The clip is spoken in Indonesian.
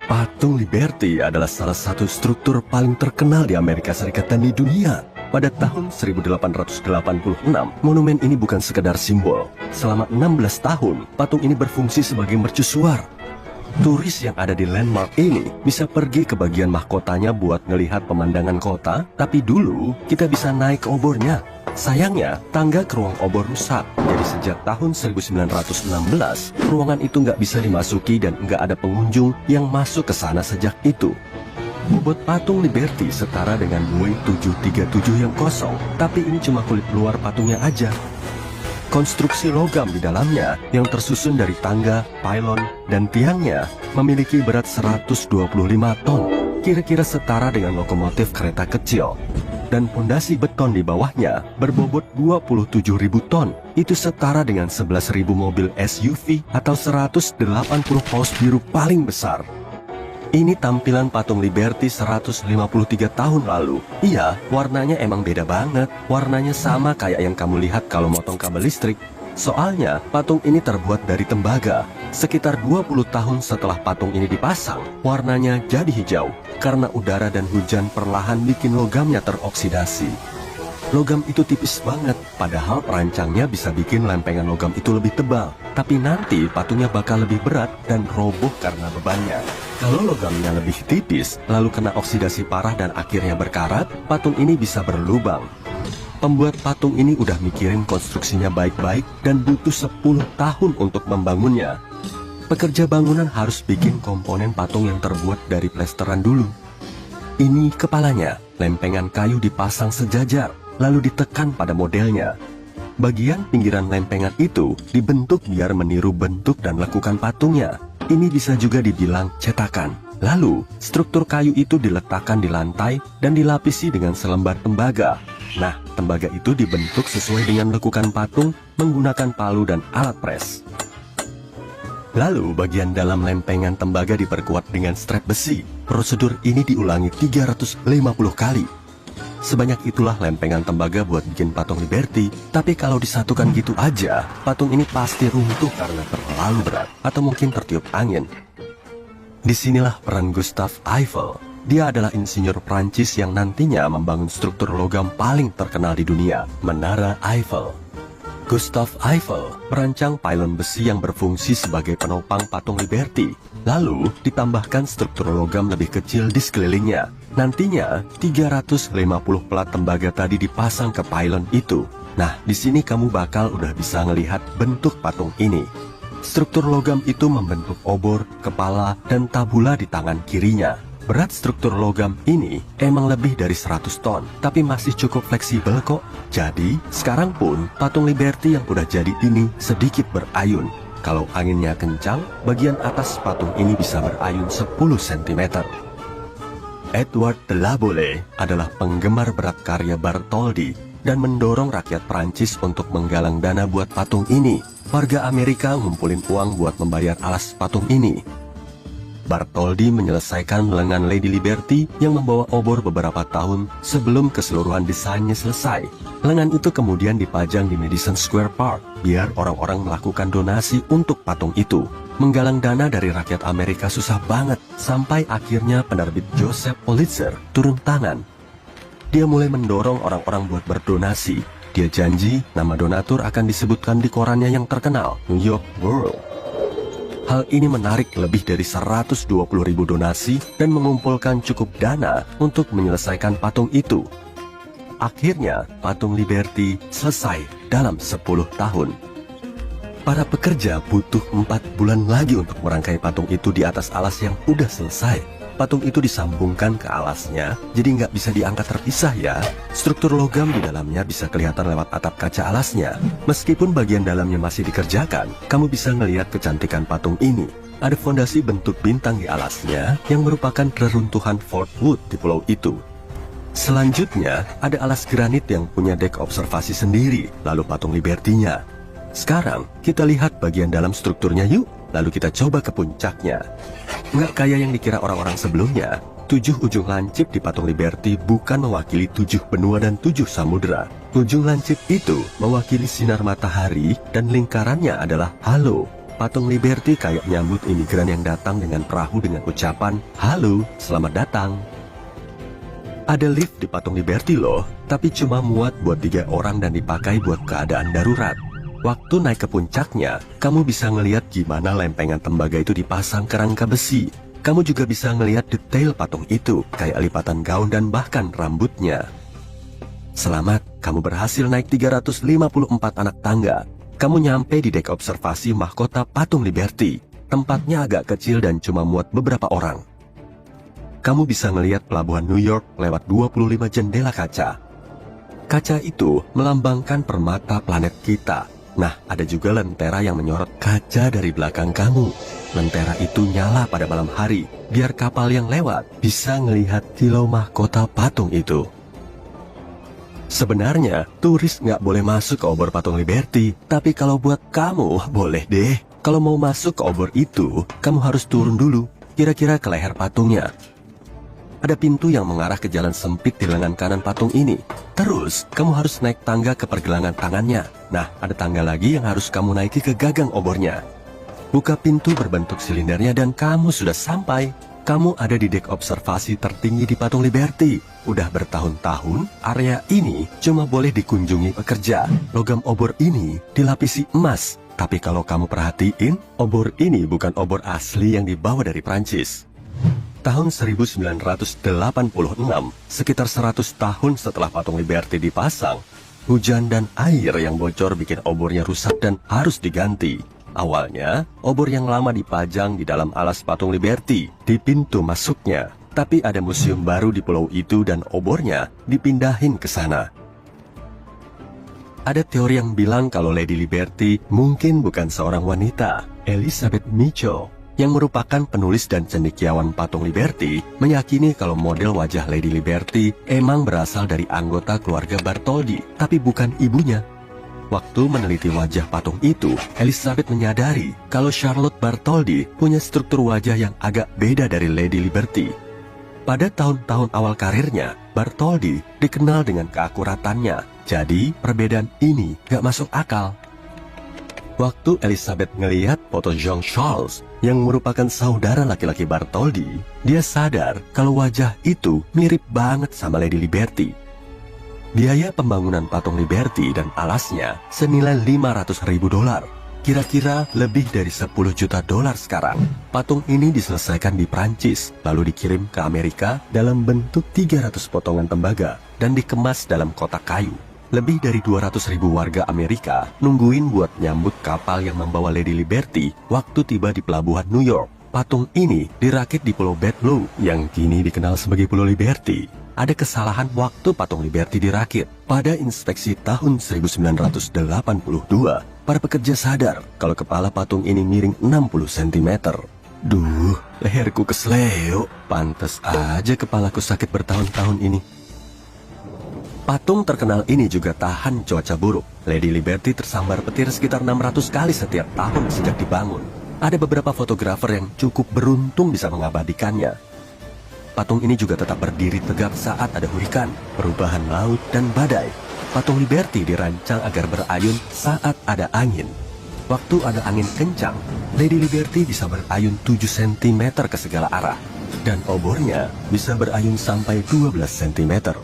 Patung Liberty adalah salah satu struktur paling terkenal di Amerika Serikat dan di dunia. Pada tahun 1886, monumen ini bukan sekedar simbol. Selama 16 tahun, patung ini berfungsi sebagai mercusuar. Turis yang ada di landmark ini bisa pergi ke bagian mahkotanya buat ngelihat pemandangan kota, tapi dulu kita bisa naik ke obornya. Sayangnya, tangga ke ruang obor rusak. Jadi sejak tahun 1916, ruangan itu nggak bisa dimasuki dan nggak ada pengunjung yang masuk ke sana sejak itu. Bobot patung Liberty setara dengan Boeing 737 yang kosong, tapi ini cuma kulit luar patungnya aja. Konstruksi logam di dalamnya yang tersusun dari tangga, pylon, dan tiangnya memiliki berat 125 ton, kira-kira setara dengan lokomotif kereta kecil. Dan fondasi beton di bawahnya berbobot 27.000 ton, itu setara dengan 11.000 mobil SUV atau 180 paus biru paling besar. Ini tampilan patung Liberty 153 tahun lalu. Iya, warnanya emang beda banget. Warnanya sama kayak yang kamu lihat kalau motong kabel listrik. Soalnya, patung ini terbuat dari tembaga. Sekitar 20 tahun setelah patung ini dipasang, warnanya jadi hijau karena udara dan hujan perlahan bikin logamnya teroksidasi. Logam itu tipis banget, padahal perancangnya bisa bikin lempengan logam itu lebih tebal. Tapi nanti patungnya bakal lebih berat dan roboh karena bebannya. Kalau logamnya lebih tipis, lalu kena oksidasi parah dan akhirnya berkarat, patung ini bisa berlubang. Pembuat patung ini udah mikirin konstruksinya baik-baik dan butuh 10 tahun untuk membangunnya. Pekerja bangunan harus bikin komponen patung yang terbuat dari plesteran dulu. Ini kepalanya, lempengan kayu dipasang sejajar, lalu ditekan pada modelnya. Bagian pinggiran lempengan itu dibentuk biar meniru bentuk dan lekukan patungnya. Ini bisa juga dibilang cetakan. Lalu, struktur kayu itu diletakkan di lantai dan dilapisi dengan selembar tembaga. Nah, tembaga itu dibentuk sesuai dengan lekukan patung menggunakan palu dan alat pres. Lalu, bagian dalam lempengan tembaga diperkuat dengan strap besi. Prosedur ini diulangi 350 kali. Sebanyak itulah lempengan tembaga buat bikin patung Liberty. Tapi kalau disatukan gitu aja, patung ini pasti runtuh karena terlalu berat atau mungkin tertiup angin. Disinilah peran Gustave Eiffel. Dia adalah insinyur Prancis yang nantinya membangun struktur logam paling terkenal di dunia, Menara Eiffel. Gustave Eiffel merancang pylon besi yang berfungsi sebagai penopang patung Liberty. Lalu ditambahkan struktur logam lebih kecil di sekelilingnya. Nantinya 350 pelat tembaga tadi dipasang ke pylon itu. Nah, di sini kamu bakal udah bisa ngelihat bentuk patung ini. Struktur logam itu membentuk obor, kepala, dan tabula di tangan kirinya. Berat struktur logam ini emang lebih dari 100 ton, tapi masih cukup fleksibel kok. Jadi, sekarang pun patung Liberty yang udah jadi ini sedikit berayun. Kalau anginnya kencang, bagian atas patung ini bisa berayun 10 cm. Edward de la Boule adalah penggemar berat karya Bartholdi dan mendorong rakyat Prancis untuk menggalang dana buat patung ini. Warga Amerika ngumpulin uang buat membayar alas patung ini. Bartholdi menyelesaikan lengan Lady Liberty yang membawa obor beberapa tahun sebelum keseluruhan desainnya selesai. Lengan itu kemudian dipajang di Madison Square Park biar orang-orang melakukan donasi untuk patung itu. Menggalang dana dari rakyat Amerika susah banget, sampai akhirnya penerbit Joseph Pulitzer turun tangan. Dia mulai mendorong orang-orang buat berdonasi. Dia janji nama donatur akan disebutkan di korannya yang terkenal, New York World. Hal ini menarik lebih dari 120.000 donasi dan mengumpulkan cukup dana untuk menyelesaikan patung itu. Akhirnya, patung Liberty selesai dalam 10 tahun. Para pekerja butuh 4 bulan lagi untuk merangkai patung itu di atas alas yang udah selesai. Patung itu disambungkan ke alasnya, jadi nggak bisa diangkat terpisah ya. Struktur logam di dalamnya bisa kelihatan lewat atap kaca alasnya. Meskipun bagian dalamnya masih dikerjakan, kamu bisa ngelihat kecantikan patung ini. Ada fondasi bentuk bintang di alasnya yang merupakan reruntuhan Fort Wood di pulau itu. Selanjutnya, ada alas granit yang punya dek observasi sendiri, lalu patung Liberty-nya. Sekarang, kita lihat bagian dalam strukturnya yuk. Lalu kita coba ke puncaknya. Nggak kayak yang dikira orang-orang sebelumnya. 7 ujung lancip di patung Liberty bukan mewakili 7 benua dan 7 samudera. Ujung lancip itu mewakili sinar matahari dan lingkarannya adalah halo. Patung Liberty kayak nyambut imigran yang datang dengan perahu dengan ucapan, "Halo, selamat datang." Ada lift di patung Liberty loh, tapi cuma muat buat 3 orang dan dipakai buat keadaan darurat. Waktu naik ke puncaknya, kamu bisa ngelihat gimana lempengan tembaga itu dipasang ke rangka besi. Kamu juga bisa ngelihat detail patung itu, kayak lipatan gaun dan bahkan rambutnya. Selamat, kamu berhasil naik 354 anak tangga. Kamu nyampe di dek observasi mahkota patung Liberty. Tempatnya agak kecil dan cuma muat beberapa orang. Kamu bisa ngelihat pelabuhan New York lewat 25 jendela kaca. Kaca itu melambangkan permata planet kita. Nah, ada juga lentera yang menyorot kaca dari belakang kamu. Lentera itu nyala pada malam hari, biar kapal yang lewat bisa ngelihat kilau mahkota patung itu. Sebenarnya, turis nggak boleh masuk ke obor patung Liberty, tapi kalau buat kamu, boleh deh. Kalau mau masuk ke obor itu, kamu harus turun dulu, kira-kira ke leher patungnya. Ada pintu yang mengarah ke jalan sempit di lengan kanan patung ini. Terus, kamu harus naik tangga ke pergelangan tangannya. Nah, ada tangga lagi yang harus kamu naiki ke gagang obornya. Buka pintu berbentuk silindernya dan kamu sudah sampai. Kamu ada di dek observasi tertinggi di patung Liberty. Udah bertahun-tahun, area ini cuma boleh dikunjungi pekerja. Logam obor ini dilapisi emas. Tapi kalau kamu perhatiin, obor ini bukan obor asli yang dibawa dari Prancis. Tahun 1986, sekitar 100 tahun setelah patung Liberty dipasang, hujan dan air yang bocor bikin obornya rusak dan harus diganti. Awalnya, obor yang lama dipajang di dalam alas patung Liberty, di pintu masuknya. Tapi ada museum baru di pulau itu dan obornya dipindahin ke sana. Ada teori yang bilang kalau Lady Liberty mungkin bukan seorang wanita. Elizabeth Mitchell, yang merupakan penulis dan cendekiawan patung Liberty, meyakini kalau model wajah Lady Liberty emang berasal dari anggota keluarga Bartholdi, tapi bukan ibunya. Waktu meneliti wajah patung itu, Elizabeth menyadari kalau Charlotte Bartholdi punya struktur wajah yang agak beda dari Lady Liberty. Pada tahun-tahun awal karirnya, Bartholdi dikenal dengan keakuratannya, jadi perbedaan ini gak masuk akal. Waktu Elizabeth ngelihat foto Jean Charles, yang merupakan saudara laki-laki Bartholdi, dia sadar kalau wajah itu mirip banget sama Lady Liberty. Biaya pembangunan patung Liberty dan alasnya senilai $500.000. Kira-kira lebih dari $10 juta sekarang. Patung ini diselesaikan di Prancis, lalu dikirim ke Amerika dalam bentuk 300 potongan tembaga dan dikemas dalam kotak kayu. Lebih dari 200.000 warga Amerika nungguin buat nyambut kapal yang membawa Lady Liberty waktu tiba di pelabuhan New York. Patung ini dirakit di Pulau Bedloe yang kini dikenal sebagai Pulau Liberty. Ada kesalahan waktu patung Liberty dirakit. Pada inspeksi tahun 1982, para pekerja sadar kalau kepala patung ini miring 60 cm. Duh, leherku kesleo. Pantes aja kepalaku sakit bertahun-tahun ini. Patung terkenal ini juga tahan cuaca buruk. Lady Liberty tersambar petir sekitar 600 kali setiap tahun sejak dibangun. Ada beberapa fotografer yang cukup beruntung bisa mengabadikannya. Patung ini juga tetap berdiri tegak saat ada hurikan, perubahan laut, dan badai. Patung Liberty dirancang agar berayun saat ada angin. Waktu ada angin kencang, Lady Liberty bisa berayun 7 cm ke segala arah. Dan obornya bisa berayun sampai 12 cm.